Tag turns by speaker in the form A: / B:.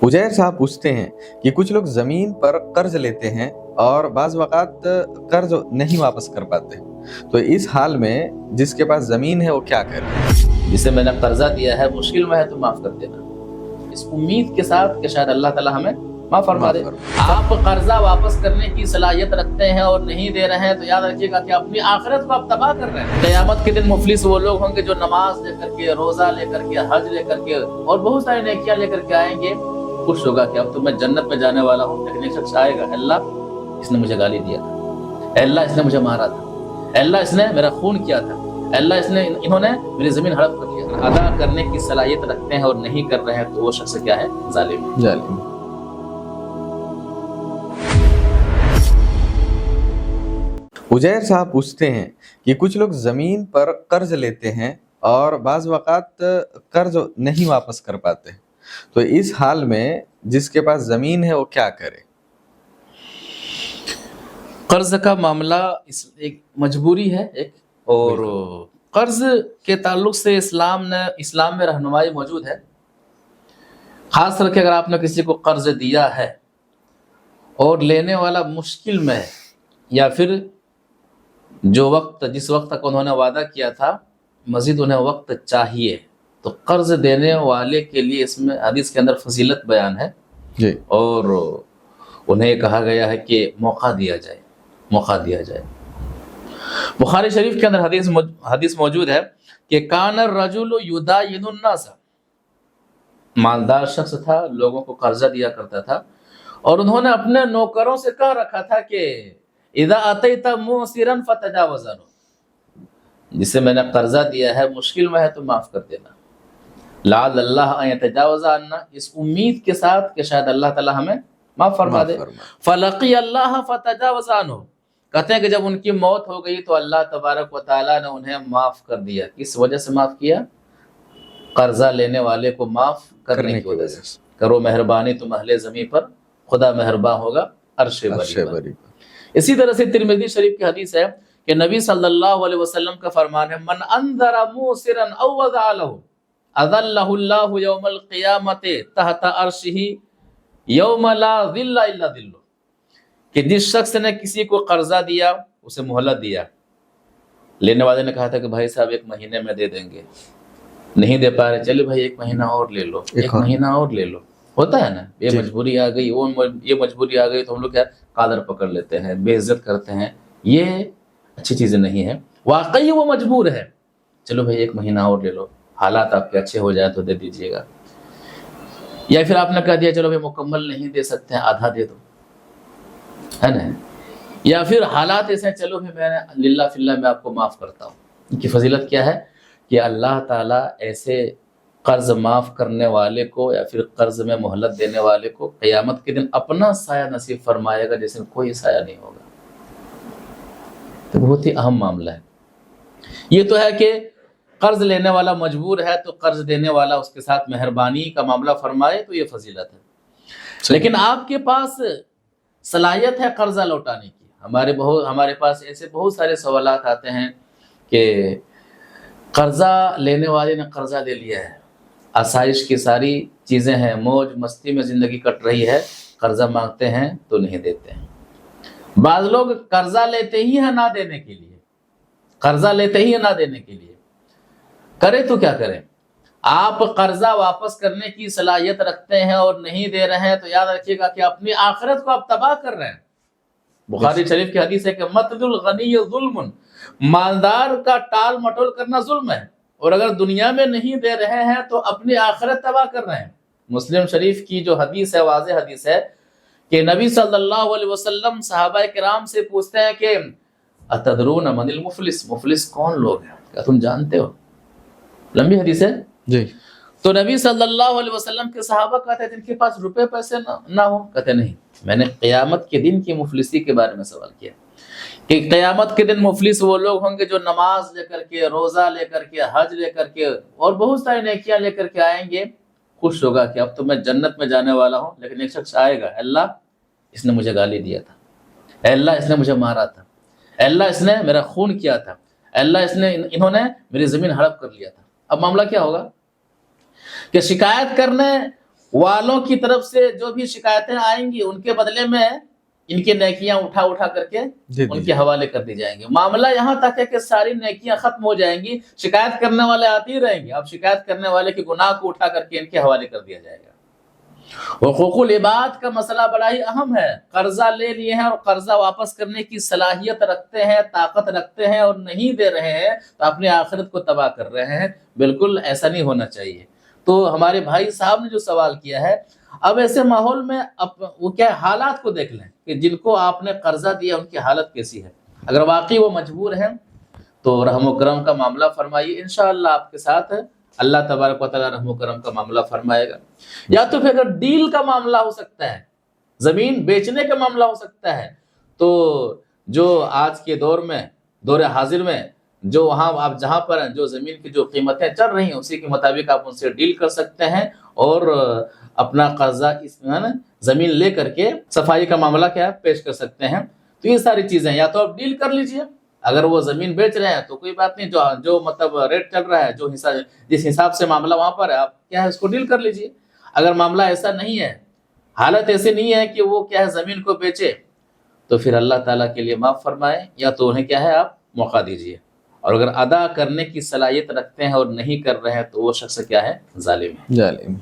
A: उजैर साहब पूछते हैं कि कुछ लोग जमीन पर कर्ज लेते हैं और बाज वक़ात कर्ज नहीं वापस कर पाते, तो इस हाल में जिसके पास जमीन है वो क्या करे?
B: जिसे मैंने कर्जा दिया है, मुश्किल में है तो माफ कर देना, इस उम्मीद के साथ कि शायद अल्लाह ताला हमें माफ फरमा दे। आप कर्जा वापस करने की सलाहियत रखते हैं और नहीं दे रहे हैं तो याद रखिएगा कि अपनी आखिरत को आप तबाह कर रहे हैं। क़यामत के दिन मुफलिस वो लोग होंगे जो नमाज लेकर के, रोजा लेकर के, हज लेकर के और बहुत सारी नेकियां लेकर के आएंगे। खुश होगा कि अब तो मैं जन्नत में जाने वाला हूँ, लेकिन एक शख्स आएगा, अल्लाह इसने मुझे गाली दिया था, अल्लाह इसने मुझे मारा था, अल्लाह इसने मेरा खून किया था, अल्लाह इन्होंने मेरी जमीन हड़प कर लिया। अदा करने की सलाहियत रखते हैं और नहीं कर रहे हैं तो वो शख्स क्या है? जालिम।
A: उजैर साहब पूछते हैं कि कुछ लोग जमीन पर कर्ज लेते हैं और बाज वक़ात कर्ज नहीं वापस कर पाते, तो इस हाल में जिसके पास जमीन है वो क्या करे?
B: कर्ज का मामला एक मजबूरी है एक, और कर्ज के ताल्लुक से इस्लाम में रहनुमाई मौजूद है। खास करके अगर आपने किसी को कर्ज दिया है और लेने वाला मुश्किल में है, या फिर जिस वक्त तक उन्होंने वादा किया था मजीद उन्हें वक्त चाहिए, तो कर्ज देने वाले के लिए इसमें हदीस के अंदर फजीलत बयान है
A: जी।
B: और उन्हें कहा गया है कि मौका दिया जाए। बुखारी शरीफ के अंदर हदीस मौजूद है कि कान रजुल युदायिनुन नास, मालदार शख्स था, लोगों को कर्जा दिया करता था, और उन्होंने अपने नौकरों से कह रखा था कि इदा अतैता मुसिरन फतजावज़ अन्हु, जिसे मैंने कर्जा दिया है, मुश्किल में है तो माफ कर देना, लअल्लाह अन यतजावज़ अन्ना, इस उम्मीद के साथ कि शायद अल्लाह ताला हमें माफ फरमा दे। फलक़ी अल्लाह फतजावज़ अन्हु, कहते हैं कि जब उनकी मौत हो गई तो अल्लाह तबारक व तआला ने उन्हें माफ कर दिया। किस वजह से माफ किया? कर्जा लेने वाले को माफ करने की वजह से। करो मेहरबानी तुम अहले ज़मीं पर, खुदा मेहरबान होगा अर्शे बरी। इसी तरह से तिरमिज़ी शरीफ की हदीस है कि नबी सल्लल्लाहु अलैहि वसल्लम का फरमान है, मन अंदरा मुसिरन औ वज़अ लहु अज़ल्लहु अल्लाहु यौमल क़ियामति तहत अर्शिही यौम ला ज़िल्ला इल्ला ज़िल्लुहु, कि जिस शख्स ने किसी को कर्जा दिया, उसे मोहलत दिया, लेने वाले ने कहा था कि भाई साहब 1 महीने में दे देंगे, नहीं दे पा रहे, चले भाई 1 महीना और ले लो, 1 महीना और ले लो, होता है ना, ये मजबूरी आ गई, ये मजबूरी आ गई, तो हम लोग क्या कादर पकड़ लेते हैं, बेइज्जत करते हैं। ये अच्छी चीज़ें नहीं है। वाकई वो मजबूर है, चलो भाई 1 महीना और ले लो, हालात आपके अच्छे हो जाए तो दे दीजिएगा। या फिर आपने कह दिया चलो भाई मुकम्मल नहीं दे सकते हैं, आधा दे दो, है ना। या फिर हालात ऐसे, चलो भाई मैं लिल्ला फिल्ला में आपको माफ़ करता हूँ। इनकी फजीलत क्या है कि अल्लाह ताला ऐसे कर्ज माफ़ करने वाले को या फिर कर्ज में मोहलत देने वाले को क़यामत के दिन अपना साया नसीब फरमाएगा जिसमें कोई साया नहीं होगा। तो बहुत ही अहम मामला है। ये तो है कि कर्ज लेने वाला मजबूर है तो कर्ज देने वाला उसके साथ मेहरबानी का मामला फरमाए, तो ये फजीलत है। लेकिन आपके पास सलाहियत है कर्जा लौटाने की। हमारे पास ऐसे बहुत सारे सवालात आते हैं कि कर्जा लेने वाले ने कर्जा ले लिया है, आसाइश की सारी चीज़ें हैं, मौज मस्ती में ज़िंदगी कट रही है, कर्जा मांगते हैं तो नहीं देते हैं। बाज़ लोग कर्जा लेते ही है ना देने के लिए, करे तो क्या करें? आप कर्जा वापस करने की सलाहियत रखते हैं और नहीं दे रहे हैं तो याद रखिएगा कि अपनी आखिरत को आप तबाह कर रहे हैं। बुखारी शरीफ की हदीस है कि मतलुल गनी ज़ुल्मुन, मालदार का टाल मटोल करना जुल्म है, और अगर दुनिया में नहीं दे रहे हैं तो अपनी आखिरत तबाह कर रहे हैं। मुस्लिम शरीफ की जो हदीस है, वाज़ेह हदीस है कि नबी सल्लल्लाहु अलैहि वसल्लम सहाबा किराम से पूछते हैं कि अतदरून मनिल मुफलिस, मुफलिस कौन लोग हैं, क्या तुम जानते हो? लंबी हदीस है
A: जी।
B: तो नबी सल्लल्लाहु अलैहि वसल्लम के सहाबा कहते हैं जिनके पास रुपए पैसे ना हो, कहते नहीं, मैंने क़यामत के दिन की मुफलिसी के बारे में सवाल किया कि क़यामत के दिन मुफलिस वो लोग होंगे जो नमाज लेकर के, रोज़ा लेकर के, हज लेकर के और बहुत सारी नेकियां लेकर के आएंगे। खुश होगा कि अब तो मैं जन्नत में जाने वाला हूँ, लेकिन एक शख्स आएगा, अल्लाह इसने मुझे गाली दिया था, अल्लाह इसने मुझे मारा था, अल्लाह इसने मेरा खून किया था, अल्लाह इन्होंने मेरी ज़मीन हड़प कर लिया था। अब मामला क्या होगा कि शिकायत करने والوں کی طرف سے جو بھی شکایتیں آئیں گی ان کے بدلے میں ان کی نیکیاں اٹھا اٹھا کر کے
A: جی
B: ان
A: جی
B: کے حوالے کر دی جائیں گی. معاملہ یہاں تک ہے کہ ساری نیکیاں ختم ہو جائیں گی, شکایت کرنے والے آتے ہی رہیں گے, اب شکایت کرنے والے کے گناہ کو اٹھا کر کے ان کے حوالے کر دیا جائے گا. حقوق العباد کا مسئلہ بڑا ہی اہم ہے. قرضہ لے لیے ہیں اور قرضہ واپس کرنے کی صلاحیت رکھتے ہیں, طاقت رکھتے ہیں اور نہیں دے رہے ہیں تو اپنی آخرت کو تباہ کر رہے ہیں. بالکل ایسا نہیں ہونا چاہیے. تو ہمارے بھائی صاحب نے جو سوال کیا ہے, اب ایسے ماحول میں وہ کیا حالات کو دیکھ لیں کہ جن کو آپ نے قرضہ دیا ان کی حالت کیسی ہے. اگر واقعی وہ مجبور ہیں تو رحم و کرم کا معاملہ فرمائیے, انشاءاللہ آپ کے ساتھ اللہ تبارک و تعالیٰ رحم و کرم کا معاملہ فرمائے گا. یا تو پھر اگر ڈیل کا معاملہ ہو سکتا ہے, زمین بیچنے کا معاملہ ہو سکتا ہے, تو جو آج کے دور میں, دور حاضر میں جو وہاں آپ جہاں پر ہیں جو زمین کی جو قیمتیں چل رہی ہیں اسی کے مطابق آپ ان سے ڈیل کر سکتے ہیں اور اپنا قرضہ اس میں زمین لے کر کے صفائی کا معاملہ کیا پیش کر سکتے ہیں. تو یہ ساری چیزیں یا تو آپ ڈیل کر لیجئے, اگر وہ زمین بیچ رہے ہیں تو کوئی بات نہیں, جو مطلب ریٹ چل رہا ہے, جو جس حساب سے معاملہ وہاں پر ہے آپ کیا ہے اس کو ڈیل کر لیجئے. اگر معاملہ ایسا نہیں ہے, حالت ایسی نہیں ہے کہ وہ کیا ہے زمین کو بیچے, تو پھر اللہ تعالیٰ کے لیے معاف فرمائیں یا تو انہیں کیا ہے آپ موقع دیجئے. اور اگر ادا کرنے کی صلاحیت رکھتے ہیں اور نہیں کر رہے ہیں تو وہ شخص کیا ہے, ظالم ہے.
A: ظالم.